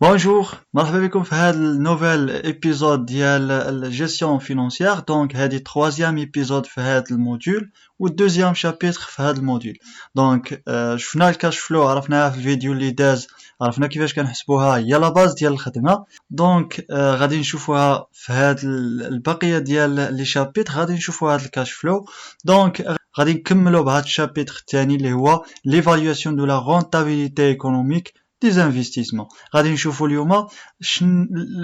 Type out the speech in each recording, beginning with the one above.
Bonjour, مرحبا بكم في هذا النوفيل ابيزود ديال الجيستيون فينانسيير. دونك هذه troisième ابيزود في هذا الموديول والدوزيام شابيتر في هذا الموديول. دونك شفنا الكاش فلو، عرفناها في الفيديو اللي داز، عرفنا كيفاش كنحسبوها، هي لا باز ديال الخدمه. دونك غادي نشوفوها في هذا البقيه ديال لي شابيتر، غادي نشوفوا هذا الكاش فلو. دونك غادي نكملوا بهذا الشابيتر الثاني اللي هو ليفاليواسيون دو لا رونتابيليتي ايكونوميك دي زانفستيسمون. غادي نشوفوا اليوم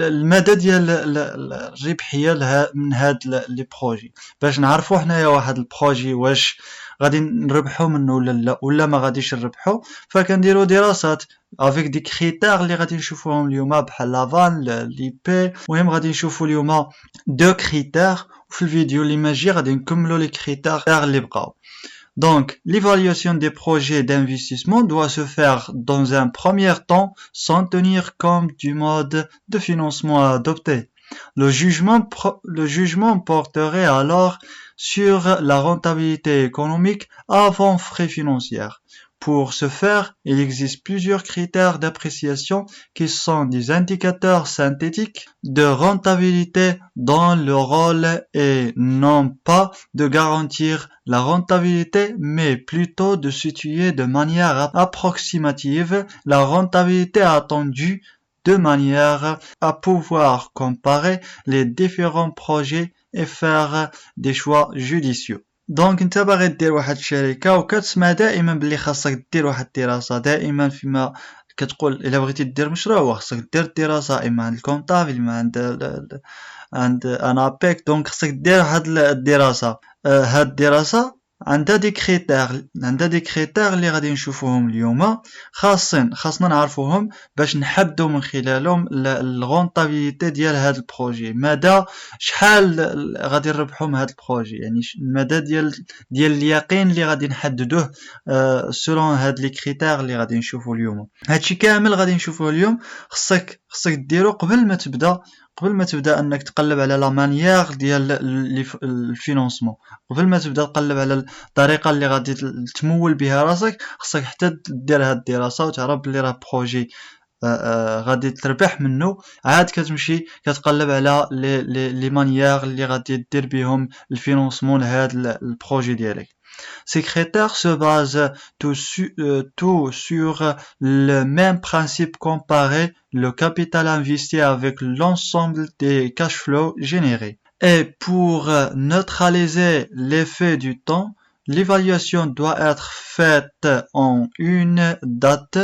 المدى ديال الربحيه من هاد لي بروجي، باش نعرفوا حنايا واحد البروجي واش غادي نربحوا منه ولا لا، ولا ما غاديش نربحوا. فكنديروا دراسات افيك دي كريتير اللي غادي نشوفوهم اليوم، بحال لافان لي بي. المهم غادي نشوفوا اليوم دو كريتير، وفي الفيديو اللي ماجي غادي نكملوا لي كريتير اللي بقاو. Donc, l'évaluation des projets d'investissement doit se faire dans un premier temps sans tenir compte du mode de financement adopté. Le jugement porterait alors sur la rentabilité économique avant frais financiers. Pour ce faire, il existe plusieurs critères d'appréciation qui sont des indicateurs synthétiques de rentabilité dont le rôle est non pas de garantir la rentabilité, mais plutôt de situer de manière approximative la rentabilité attendue de manière à pouvoir comparer les différents projets et faire des choix judicieux. دونك انت باغي دير واحد الشركه وكتسمع دائما بلي خاصك دير واحد الدراسه، دائما فيما كتقول الا بغيتي دير مشروع خاصك دير الدراسه، اما عند الكونطابل اما عند انابيك. دونك خاصك دير واحد الدراسه. هاد الدراسه عندها دي كريتير اللي غادي نشوفوهم اليوم، خاصنا نعرفوهم باش نحددوا من خلالهم الرونطابيليتي ديال هاد البروجي، مدى شحال غادي نربحوا من هاد البروجي، يعني المدى ديال اليقين اللي غادي نحددوه سولون هاد لي كريتير اللي غادي نشوفوا اليوم. هادشي كامل غادي نشوفوه اليوم. خاصك ديرو قبل ما تبدا انك تقلب على لا مانيير ديال الفينانسمون، قبل ما تبدا تقلب على الطريقه اللي غادي تمول بها راسك. خاصك حتى دير هاد الدراسه وتعرف بلي راه بروجي غادي تربح منه، عاد كتمشي كتقلب على لي مانيير اللي غادي دير بهم الفينانسمون لهاد البروجي ديالك. Ces critères se basent tout sur le même principe: comparer le capital investi avec l'ensemble des cash flows générés. Et pour neutraliser l'effet du temps, l'évaluation doit être faite en une date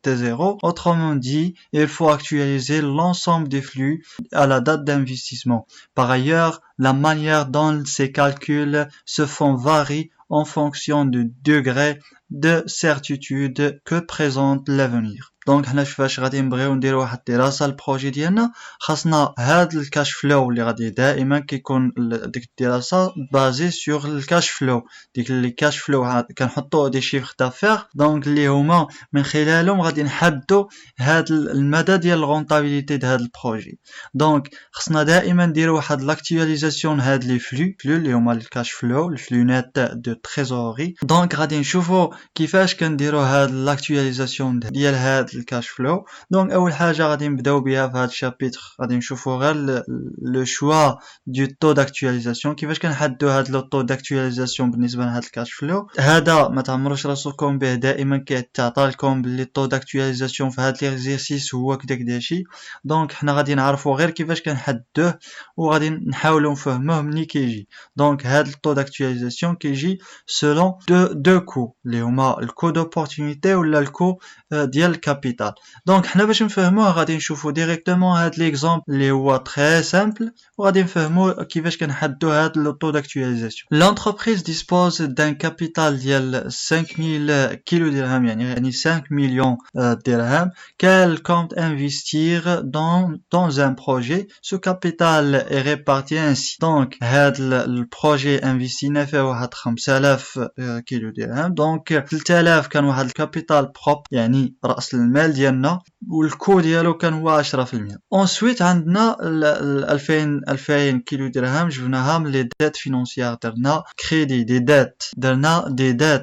T0. Autrement dit, il faut actualiser l'ensemble des flux à la date d'investissement. Par ailleurs, la manière dont ces calculs se font varie en fonction du degré de certitude que présente l'avenir. دونك حنا فاش غادي نبغيو نديرو واحد الدراسه البروجي ديالنا، خاصنا هاد الكاش فلو اللي غادي دائما كيكون ديك الدراسه بازي سور الكاش فلو. ديك اللي كاش فلو كنحطوا دي شيفر دافير، دونك اللي هما من خلالهم غادي نحددوا هاد المدى ديال الرونطابيليتي د هاد البروجي. دونك خاصنا دائما نديرو واحد لاكتواليزاسيون هاد لي فلو اللي هما الكاش فلو، الفلو نت دو تريزوري. دونك غادي نشوفوا كيفاش كنديرو هاد لاكتواليزاسيون ديال هاد الكاش فلو. دونك اول حاجه غادي نبداو بها في هذا الشابيتر، غادي نشوفوا غير لو شوا دو طو داكتواليزاسيون، كيفاش كنحددوا هاد لو طو داكتواليزاسيون بالنسبه لهاد الكاش فلو. هذا ما تعمروش راسكم به، دائما كيتعطى لكم باللي طو داكتواليزاسيون في هاد ليكزيرسيس هو كداكشي. دونك حنا غادي نعرفوا غير كيفاش كنحددوه وغادي نحاولوا نفهموه ملي كيجي. دونك هاد الطو داكتواليزاسيون كيجي سولون دو كو اللي هما الكو دوبورتونيتي ولا الكو ديال الكابيتال. دونك حنا باش نفهموه غادي نشوفوا ديريكتومون هاد ليكزامبل اللي هو تري سامبل، وغادي نفهموا كيفاش كنحددوا هاد لو طو داكتواليزاسيون. لونتربريز ديسبوز دان كابيتال ديال 5000 كيلو درهم، يعني 5 مليون درهم. Qu'elle compte investir dans un projet. Ce capital est réparti ainsi. Donc هاد البروجي انفستينا فيه واحد 5000 3000 كيلو درهم. دونك 3000 كان واحد الكابيتال بروب يعني رأس المال ديالنا والكو ديالو كان هو 10%. انسويت عندنا 2000 كيلو درهم جبناها من لي ديت فينونسيير، درنا كريدي دي ديت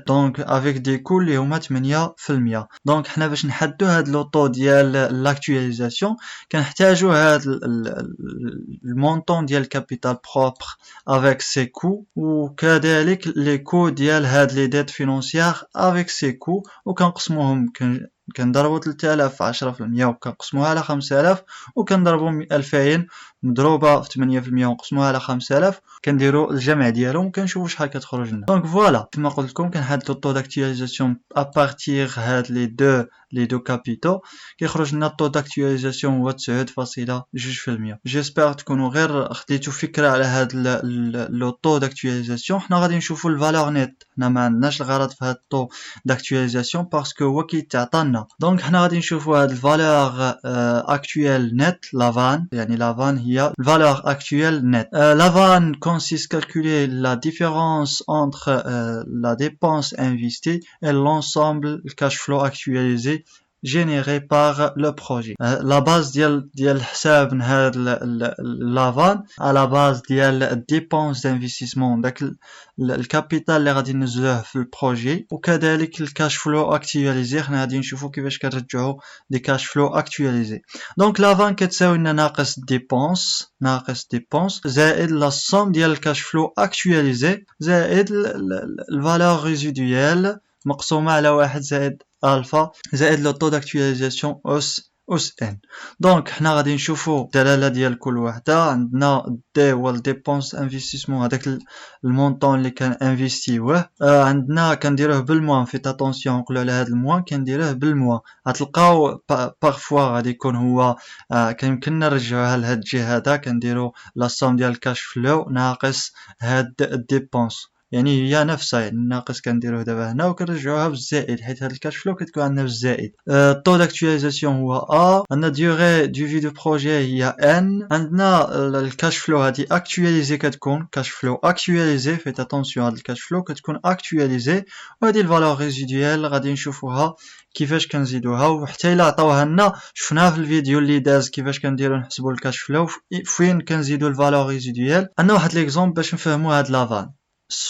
دونك افيك دي كو اللي هما 8%. دونك حنا باش نحدو هاد لوطو ديال لاكtualisation كنحتاجو هاد المونطون ديال الكابيتال بروبر افيك سي كو وكذلك لي كو ديال هاد لي ديت فينونسيير افيك سي كو وكنقسموهم كنضربو 3000 في 10% وكنقسموها على 5000 وكنضربو 2000 مضروبه في 8% ونقسموها على 5000 كنديرو الجمع ديالهم وكنشوفو شحال كتخرج لنا. دونك فوالا كما قلت لكم كنحددو الطو داكtualisation ابارتيغ هاد لي دو كابيتو كيخرج لنا الطو داكtualisation هو 9.2%. جيسبر تكونوا غير خديتو فكره على هاد لو طو داكtualisation. حنا غادي نشوفو الفالور نيت، حنا ما عندناش الغرض في هاد الطو داكtualisation باسكو هو كيتعطانا. دونك حنا غادي نشوفو هاد الفالور اكطويل نت لافان، يعني لافان هي الفالور اكطويل نت. لافان consiste calculer la différence entre la dépense investie et l'ensemble cash flow actualisé généré par le projet. La base ديال الحساب هاد لافان على باز ديال dépenses d'investissement داك الكابيتال اللي غادي ننزلوه في البروجي وكذلك الكاش فلو اكtualisé. حنا غادي نشوفو كيفاش كنرجعو دي كاش فلو اكtualisé. دونك لافان كتساوي لنا ناقص ديبونس زائد لا سوم ديال الكاش فلو اكtualisé زائد الفالور ريزيدويال مقسومه على 1 زائد الفا زائد لو طو داكtualisation اس ان. دونك حنا غادي نشوفو الدلاله ديال كل وحده. عندنا دي هو الديبونس انفستيسمون هذاك المونطون اللي كان انفيستيوه. عندنا كنديروه بالموا فيت اتونسيون نقولوا على هذا الموا كنديروه بالموا. غتلقاو بارفوا غادي يكون هو كيمكن نرجعوها لهاد الجهه هذا كنديرو لا سوم ديال الكاش فلو ناقص هاد الديبونس يعني هي نفسها، يعني الناقص كنديروه دابا هنا وكنرجعوها بالزائد حيت هاد الكاش فلو كتكون عندنا بالزائد. الطو داكtualisation هو ا. عندنا ديوغي دو في دو بروجي هي ان. عندنا الكاش فلو هادي اكtualisé كتكون كاش فلو اكtualisé فيت اتونسيون هاد الكاش فلو كتكون اكtualisé وهادي الفالور ريزيدويال غادي نشوفوها كيفاش كنزيدوها وحتى الا عطاوها لنا شفناها في الفيديو اللي داز كيفاش كنديرو نحسبوا الكاش فلو فين كنزيدو الفالور ريزيدويال. عندنا واحد ليكزومبل باش نفهموا هاد لافان.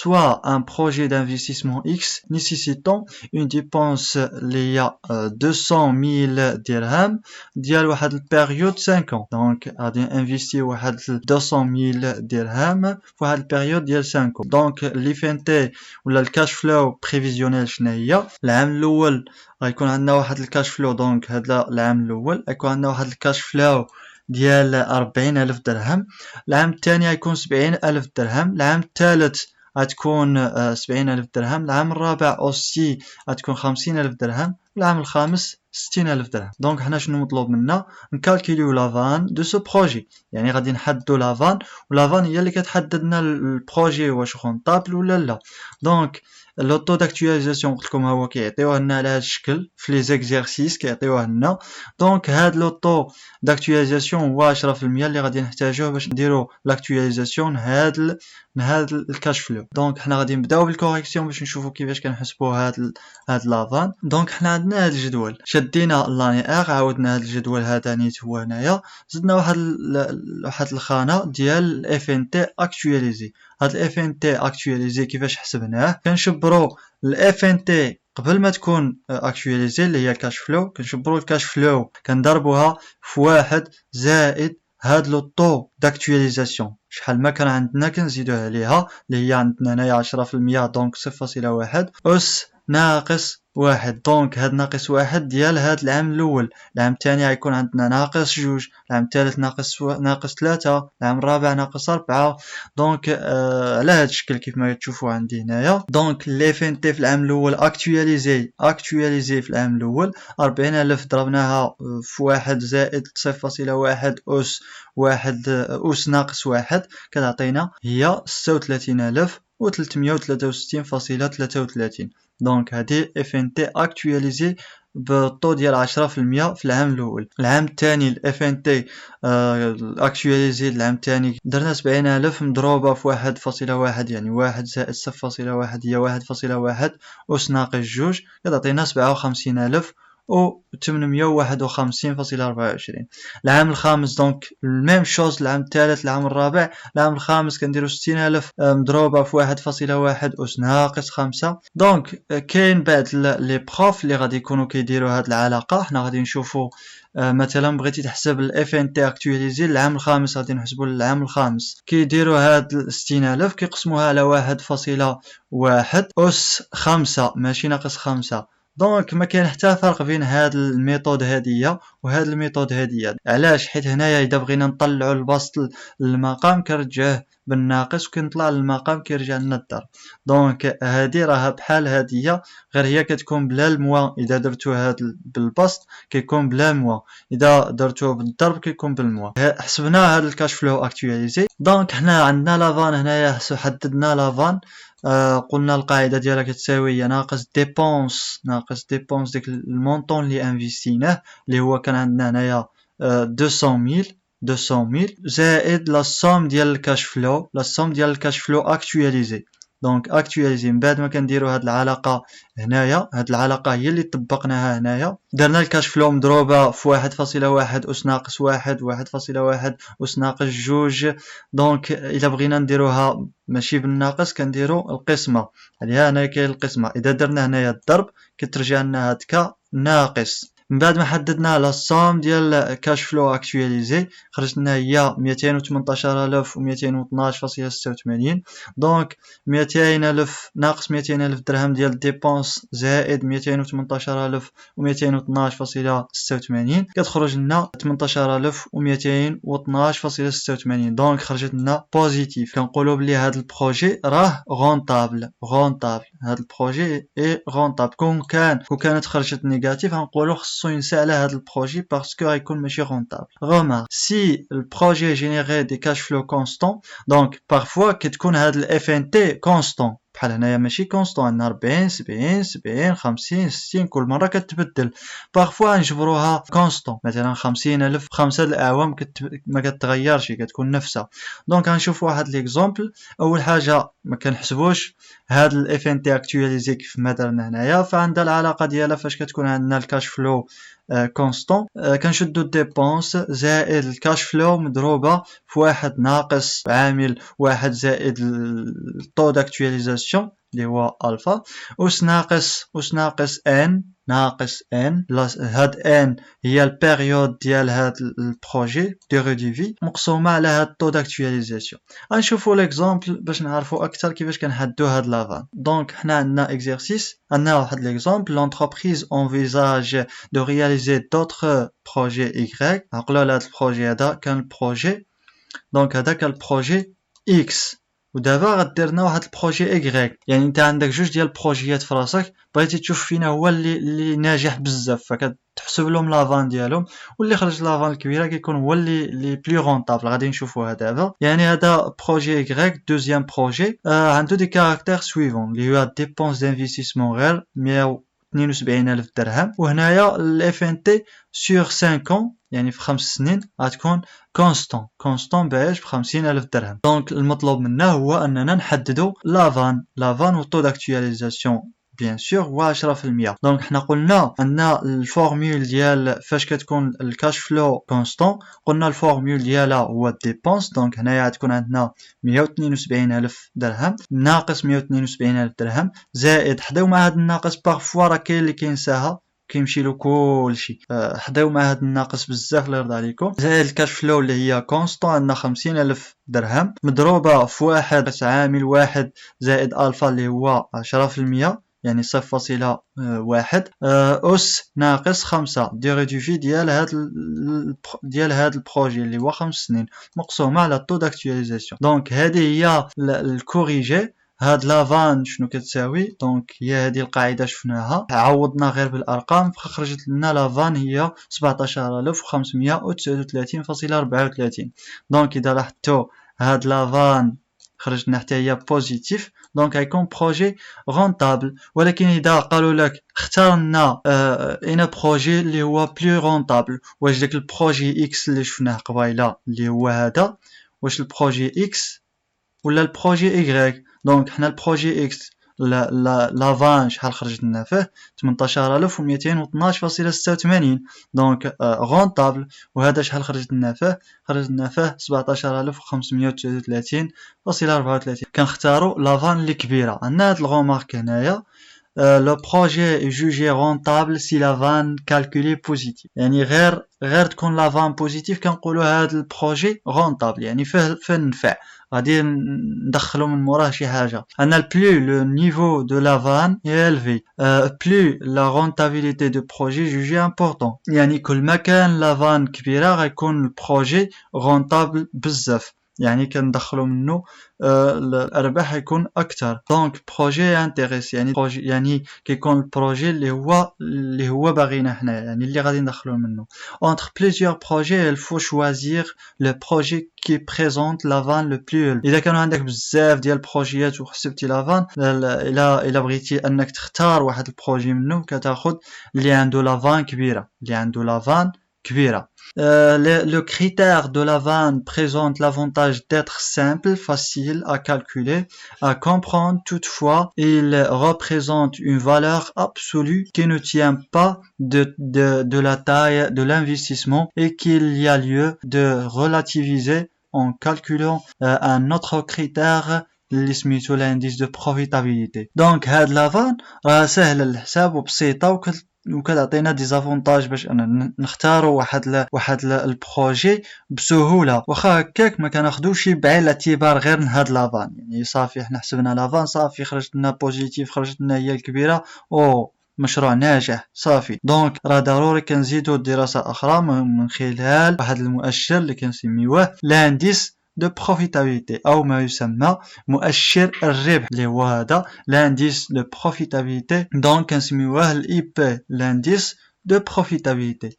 Soit un projet d'investissement X nécessitant une dépense liée à 200 000 dirhams ديال واحد البيريود 5 ans. دونك غادي انفيستي واحد 200 000 درهم في واحد البيريود ديال 5 ans. دونك لي فينتي ولا الكاش فلو بريفيزيونيل شنو هي؟ العام الاول غيكون عندنا واحد الكاش فلو. دونك هذا العام الاول غيكون عندنا واحد الكاش فلو ديال 40,000 درهم. العام الثاني غيكون 70,000 درهم. العام الثالث غتكون 70,000 درهم. العام الرابع اوسي غتكون 50,000 درهم. العام الخامس 60,000 درهم. دونك حنا شنو مطلوب منا؟ نكالكوليو لافان دو سو بروجي، يعني غادي نحددو لافان ولافان هي اللي كتحدد لنا البروجي واش رونطابل ولا لا. دونك لوطو داكtualisation قلت لكم هو كيعطيوه لنا على هذا الشكل في لي زيكزيرسيس كيعطيوه لنا. دونك هاد لوطو داكtualisation هو 10% اللي غادي نحتاجوه باش نديرو لاكtualisation هاد الكاش فلو. دونك حنا غادي نبداو بالكوريكسيون باش نشوفو كيفاش كنحسبوا هاد لافان. دونك حنا عندنا هاد الجدول شدينا لانيير عاودنا هاد الجدول هذا نيت هو هنايا زدنا واحد الخانه ديال اف ان تي اكtualisé. هاد الاف ان تي اكtualisé كيفاش حسبناه؟ كنشبرو الاف ان تي قبل ما تكون اكtualisé اللي هي الكاش فلو كنشبرو الكاش فلو كنضربوها في واحد زائد هاد لو طو داكtualisation شحال ما كان عندنا كنزيدوه عليها اللي هي عندنا هنايا 10% دونك 0.1 اس ناقص 1. دونك هاد ناقص 1 ديال هاد العام الاول. العام الثاني غيكون عندنا ناقص 2. العام الثالث ناقص 3. العام الرابع ناقص 4. دونك على هاد الشكل كيف ما تشوفوا عندي هنايا. دونك لي فينتي في العام الاول اكtualisé في العام الاول 40,000 ضربناها في 1 زائد 0.1 اس 1 اس ناقص 1 كتعطينا هي 36,363.33. دونك هذه اف ان تي اكtualisé بالطو ديال 10% في العام الاول. العام الثاني الاف ان تي اكtualisé العام الثاني درنا 70000 مضروبه في 1.1 يعني 1 زائد 0.1 هي 1.1 أس ناقص جوج كتعطينا 57000 و 851.24. العام الخامس دونك الميم شوز. العام الثالث العام الرابع العام الخامس كنديرو 60000 مضروبه في 1.1 أس ناقص 5. دونك كاين بعض لي بروف اللي غادي يكونوا كيديروا هاد العلاقه. حنا غادي نشوفوا مثلا بغيتي تحسب الاف ان تي اكtualisé العام الخامس غادي نحسبوا العام الخامس كيديروا هاد 60000 كيقسموها على 1.1 أس 5 ماشي ناقص 5. دونك ما كاين حتى فرق بين هاد الميثود هادية وهاد الميثود هادية. علاش؟ حيت هنايا اذا بغينا نطلعوا البسط للمقام كنرجعوه بالناقص وكنطلع للمقام كيرجع لنا الضرب. دونك هادي راها بحال هادية غير هي كتكون بلا الموا. اذا درتو هاد بالبسط كيكون بلا موا، اذا درتوه بالضرب كيكون بالموا. حسبنا هاد الكاش فلو اكtualisé. دونك حنا عندنا لافان هنايا حددنا لافان. قلنا القاعده ديالها كتساوي ناقص ديبونس ديك المونطون اللي انفيستيناه اللي هو كان عندنا هنايا 200,000 زائد لا سوم ديال الكاش فلو اكtualisé. دونك اكtualisé من بعد ما كنديروا هاد العلاقه هنايا، هاد العلاقه هي اللي طبقناها هنايا. درنا الكاش فلو مضروبه في 1.1 أس ناقص 1 أس ناقص جوج. دونك اذا بغينا نديروها ماشي بالناقص كنديروا القسمه. هنايا كاين القسمه، اذا درنا هنايا الضرب كترجع لنا هادكا ناقص. من بعد ما حددنا لا سوم ديال كاش فلو اكtualisé خرجت لنا هي 218,212.86. دونك 200,000 ناقص 200,000 درهم ديال ديبونس زائد 218,212.86 كتخرج لنا 18,212.86. دونك خرجت لنا بوزيتيف. كنقولوا بلي هذا البروجي راه غونطابل. هذا البروجي اي غونطابل. كون كانت خرجت نيجاتيف غنقولوا خصو ينسى على هذا البروجي باسكو غيكون ماشي غونطابل. غومار سي البروجي جينيري دي كاش فلو كونستون. دونك بارفوا كتكون هاد الاف ان تي كونستون بحال هنايا ماشي كونستون، عندنا 40 70 70 50 60 كل مره كتبدل. بارفوا نجبروها كونستون مثلا 50,000 في 5 الاعوام ما كتغيرش كتكون نفسها. دونك غنشوفوا واحد ليكزامبل. اول حاجه ما كنحسبوش هاد الاف ان تي اكtualisé كيف ما درنا هنايا، فعندها العلاقه ديالها فاش كتكون عندنا الكاش فلو كونستون كنشدو الديبونس زائد الكاش فلو مضروبه في 1 ناقص عامل 1 زائد الطو داكtualisation اللي هو الفا أس ناقص ان هاد ان هي البيريود ديال هاد البروجي ديغي دي في مقسومه على هاد الطو داكtualisation. غنشوفوا ليكزامبل باش نعرفوا اكثر كيفاش كنحددوا هاد لافان. دونك حنا عندنا اكزرسيس، عندنا واحد ليكزامبل. لونتربريز انفيزاج دو رياليزي دوطخ بروجي ايغريك. عقلوا على هاد البروجي هذا كان البروجي. دونك هذا كان البروجي اكس ودابا غدير لنا واحد البروجي ايغريك. يعني انت عندك جوج ديال البروجيات في راسك بغيتي تشوف فينا هو اللي ناجح بزاف فكتحسب لهم لافان ديالهم، واللي خرج لافان الكبيره كيكون هو اللي بلو رونطابل. غادي نشوفوها دابا. يعني هذا بروجي ايغريك دوزيام بروجي عنده دي كاركتير سويفون اللي هو ديبونس دانفيستيسمون غير 172,000 درهم. وهنايا الاف ان تي سور 5 ans يعني في 5 سنين غتكون كونستون باش ب 50,000 درهم. دونك المطلوب منا هو اننا نحددوا لافان والطو داكtualisation بيان سور هو 10%. دونك حنا قلنا عندنا الفورمول ديال فاش كتكون الكاش فلو كونستون، قلنا الفورمول ديالها هو الديبونس. دونك هنايا غتكون عندنا 172,000 درهم ناقص 172,000 درهم زائد حداو مع هذا الناقص بارفوا راه كاين اللي كينساها كيمشي له كلشي. حداو مع هذا الناقص بزاف الله يرضى عليكم. زائد الكاش فلو اللي هي كونستون عندنا 50,000 درهم مضروبه في 1 عامل 1 زائد الفا اللي هو 10% يعني 0.1 أس ناقص 5 ديغي دو في ديال هاد البروجي اللي هو 5 سنين مقسومه على الطو داكtualisation. دونك هذه هي الكوريجي. هاد لافان شنو كتساوي؟ دونك هي هذه القاعده شفناها، عوضنا غير بالارقام فخرجت لنا لافان هي 17,539.34. دونك اذا لاحظتوا هاد لافان خرج لنا حتى هي بوزيتيف دونك غيكون بروجي رونطابل. ولكن اذا قالوا لك اختار لنا ان بروجي اللي هو بلو رونطابل، واش داك البروجي اكس اللي شفناه قبيله اللي هو هذا واش البروجي اكس ولا البروجي ايغريك؟ دونك حنا البروجي اكس لافان شحال خرج لنا فيه 18212.86 دونك رونطابل. وهذا شحال خرج لنا فيه؟ خرج لنا فيه 17539.34. كنختاروا لافان اللي كبيره. عندنا هاد الغومارك هنايا le projet est jugé rentable si la vanne calculée positive. يعني غير تكون la vanne positive كنقولوا هذا البروجي rentable، يعني فيه النفع. غادي ندخلوا من موراه شي حاجه. عندنا plus le niveau de la vanne est élevé plus la rentabilité de projet jugé important. يعني كل ما كان la vanne كبيره غيكون البروجي rentable بزاف، يعني كندخلوا منه الارباح يكون اكثر. دونك بروجي انتريس يعني بروجي يعني كيكون البروجي اللي هو باغينا حنا، يعني اللي غادي ندخلوا منه. entre plusieurs projets il faut choisir le projet qui présente la vanne le plus élevé. اذا كانوا عندك بزاف ديال البروجيات وحسبتي لا فان، الا بغيتي انك تختار واحد البروجي منهم كتاخذ اللي عنده لا فان كبيره، اللي عنده لا فان كبيره. Le critère de la vanne présente l'avantage d'être simple, facile à calculer, à comprendre. Toutefois, il représente une valeur absolue qui ne tient pas de la taille de l'investissement et qu'il y a lieu de relativiser en calculant un autre critère اللي سميتو l'indice de profitabilité. Donc هاد la vanne راه سهله الحساب وبسيطه وكتعطينا ديزافونتاج باش انا نختاروا واحد البروجي بسهوله. واخا هكاك ما كناخذوش بعين الاعتبار غير هاد لافان، يعني صافي حنا حسبنا لافان صافي خرجت لنا بوزيتيف، خرجت لنا هي الكبيره او مشروع ناجح صافي. دونك راه ضروري كنزيدوا دراسه اخرى من خلال واحد المؤشر اللي كنسميوه لانديس de profitabilité أو ما يسمى مؤشر الربح اللي هو هذا l'indice de profitabilité. donc كنسميوه l'IP l'indice de profitabilité.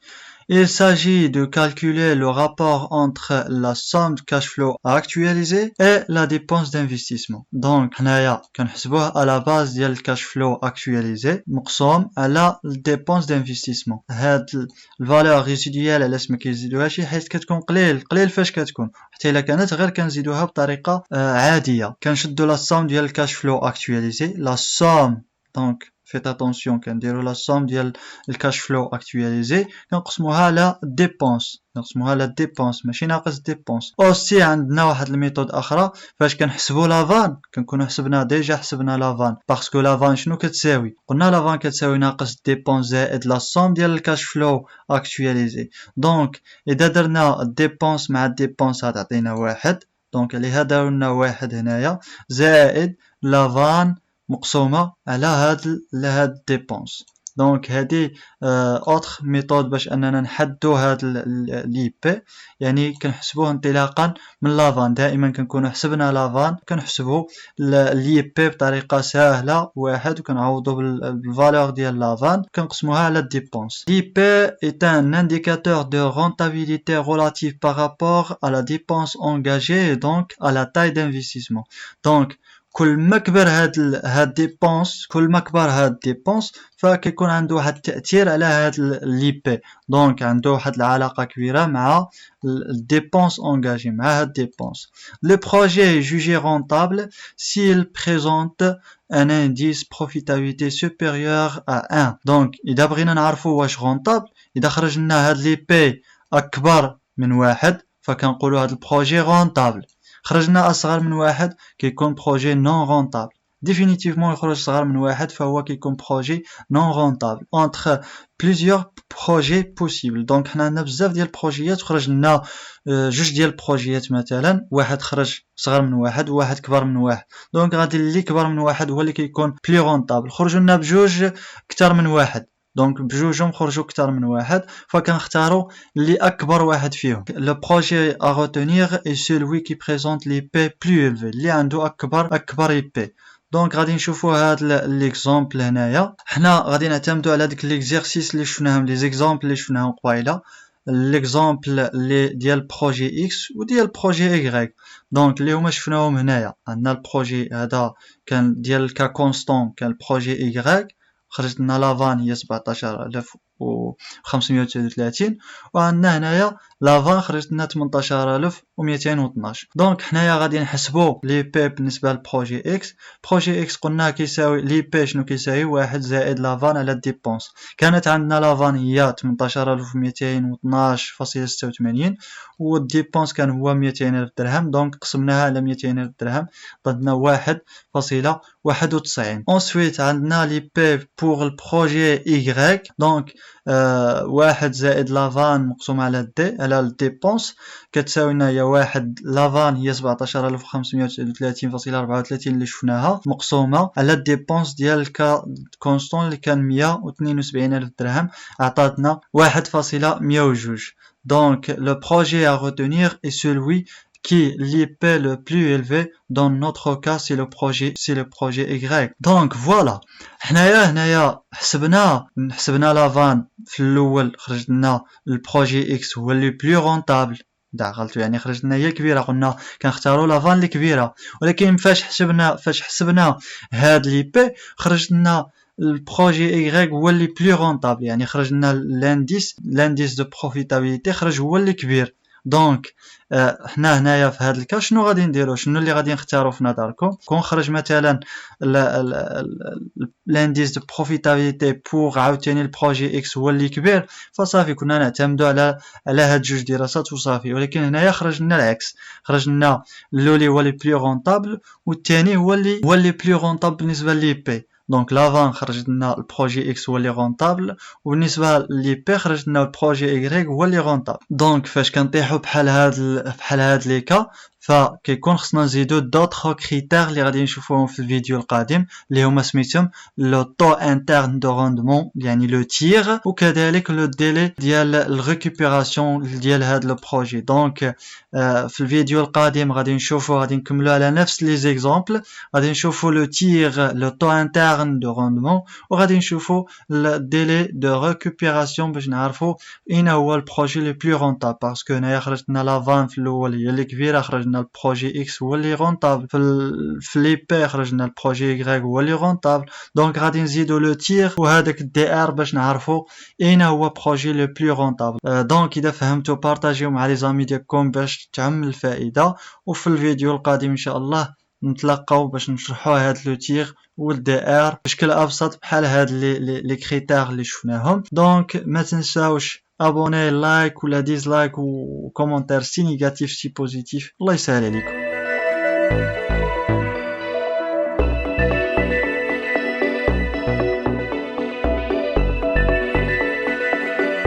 Il s'agit de calculer le rapport entre la somme de cash flow actualisée et la dépense d'investissement. Donc, حنايا كنحسبوه à la base ديال cash flow actualisé مقسوم على dépense d'investissement. هاد الفالور ريزيديوال علاش ما كيزيدوهاش حيت كتكون قليل فاش كتكون، حتى الا كانت غير كنزيدوها بطريقه عاديه. كنشدوا لا somme ديال cash flow actualisé la somme. donc faites attention كنديروا لا somme ديال الكاش فلو اكtualisé كنقسموها على ديبونس، نقسموها على ديبونس ماشي ناقص ديبونس. اوسي عندنا واحد الميثود اخرى فاش كنحسبوا لافان كنكونوا حسبنا لافان باسكو لافان شنو كتساوي؟ قلنا لافان كتساوي ناقص ديبونس زائد لا somme ديال الكاش فلو اكtualisé. دونك اذا درنا الديبونس مع الديبونس غتعطينا واحد، دونك عليها داروا لنا واحد هنايا زائد لافان مقسومه على هاد ديبونس. دونك هذه اوتر ميثود باش اننا نحدوا هاد لي بي، يعني كنحسبوه انطلاقا من لافان. دائما كنكونوا حسبنا لافان كنحسبوا لي بي بطريقه سهله واحد وكنعوضوا بالفالور ديال لافان كنقسموها على الديبونس. لي بي est un indicateur de rentabilité relative par rapport à la dépense engagée et donc à la taille d'investissement. donc كل ما كبر هاد ديبونس فكيكون عنده واحد التأثير على هاد لي بي. دونك عنده واحد العلاقة كبيرة مع الديبونس انجاجي مع هاد ديبونس. لو بروجي جوجي رونطابل s'il présente un indice profitabilité supérieur à 1. دونك اذا بغينا نعرفوا واش رونطابل، اذا خرج لنا هاد لي بي اكبر من واحد فكنقولوا هاد البروجي رونطابل. خرجنا اصغر من واحد كيكون بروجي نون رونطابل. ديفينيتيفمون يخرج صغر من واحد فهو كيكون بروجي نون رونطابل. entre plusieurs projets possibles. دونك حنا عندنا بزاف ديال البروجيات خرج لنا جوج ديال البروجيات مثلا، واحد خرج صغر من واحد وواحد كبر من واحد. دونك غادي اللي كبر من واحد هو اللي كيكون بلي رونطابل. خرجوا لنا بجوج اكثر من واحد، دونك بجوجهم خرجوا اكثر من واحد فكنختاروا اللي اكبر واحد فيهم. لو بروجي ا retenir est celui qui présente les P plus élevés، اللي عنده اكبر اي بي. دونك غادي نشوفوا هاد ليكزامبل هنايا. حنا غادي نعتمدوا على داك ليكزيرسيس اللي شفناهم، لي زيكزامبل اللي شفناهم قبيله. ليكزامبل اللي ديال بروجي اكس وديال بروجي ايغريك. دونك اللي هما شفناهم هنايا، عندنا البروجي هذا كان ديال الكا كونستون، كان البروجي ايغريك خرجت لنا لافان هي 17539، وعندنا هنايا لافان خرجت لنا 18212. دونك حنايا غادي نحسبوا لي بي بالنسبه للبروجي اكس. بروجي اكس قلنا كيساوي لي بي شنو كيساوي 1 زائد لافان على ديبونس. كانت عندنا لافان هي 18212.86 والديبونس كان هو 200,000 درهم. دونك قسمناها على 200,000 درهم ضدنا 1.91. ensuite عندنا لي بي pour البروجي Y. دونك واحد زائد لافان مقسوم على دي على الديبونس كتساوي لنا هي واحد لافان هي 17539.34 اللي شفناها مقسومه على الديبونس ديال الكا كونستون اللي كان 172,000 درهم عطاتنا 1.102. Donc le projet à retenir est celui qui l'IP le plus élevé. Dans notre cas c'est le projet Y. Donc voilà, هنايا حسبنا لافان في الاول خرج لنا البروجي اكس هو اللي بلو رونطابل. غلطوا يعني خرج لنا هي كبيره، قلنا كنختاروا لافان اللي كبيره، ولكن فاش حسبنا هاد لي بي خرج لنا البروجي ايغريك هو اللي بلو رونطابل، يعني خرج لنا لانديس دو بروفيتابيليتي خرج هو اللي كبير. دونك حنا هنايا في هذا الكاس شنو غادي نديرو، شنو اللي غادي نختارو في نظركم؟ كون خرج مثلا لانديس دو بروفيتابيليتي بوغ عاوتاني البروجي اكس هو اللي كبير، فصافي كنا نعتمدوا على هاد جوج دراسات وصافي. ولكن هنايا خرج لنا العكس، خرج لنا الاولي هو اللي بلو رونطابل والثاني هو اللي بلو رونطابل بالنسبه لي بي. دونك لافان خرج لنا البروجي اكس هو اللي رونطابل، وبالنسبه لي بي خرج لنا البروجي ايغريك هو اللي رونطابل. دونك فاش كنطيحوا بحال هاد لي كا فكيكون خصنا نزيدو دوطخ كريتير اللي غادي نشوفوهم في الفيديو القادم اللي هما سميتهم لو طو انترن دو روندمون يعني لو تير، وكذلك لو ديلي ديال الريكوبيراسيون ديال هاد لو بروجي. دونك في الفيديو القادم غادي نكملوا على نفس لي زيكزامبل، غادي نشوفوا لو تير لو طو انترن دو روندمون، وغادي نشوفوا الديلي دو ريكوبيراسيون باش نعرفوا اين هو البروجي لي بلو رونطابل. باسكو هنايا خرجت لنا لافان في الاول هي اللي كبيره، خرجنا البروجي اكس هو اللي رونطابل، في لي بي خرجنا البروجي ايغريك هو اللي رونطابل. دونك غادي نزيدو لو تير وهذاك الدي ار باش نعرفوا اين هو بروجي لو بلو رونطابل. دونك اذا فهمتوا بارطاجيو مع لي زامي ديالكم باش تعم الفائده، وفي الفيديو القادم ان شاء الله نتلاقاو باش نشرحوا هاد لو تير والدي ار بشكل ابسط بحال هاد لي كريتير اللي شفناهم. دونك ما تنساوش ابوني، لايك ولا ديزلايك وكومونتير سي نيجاتيف سي بوزيتيف. الله يسهل عليكم.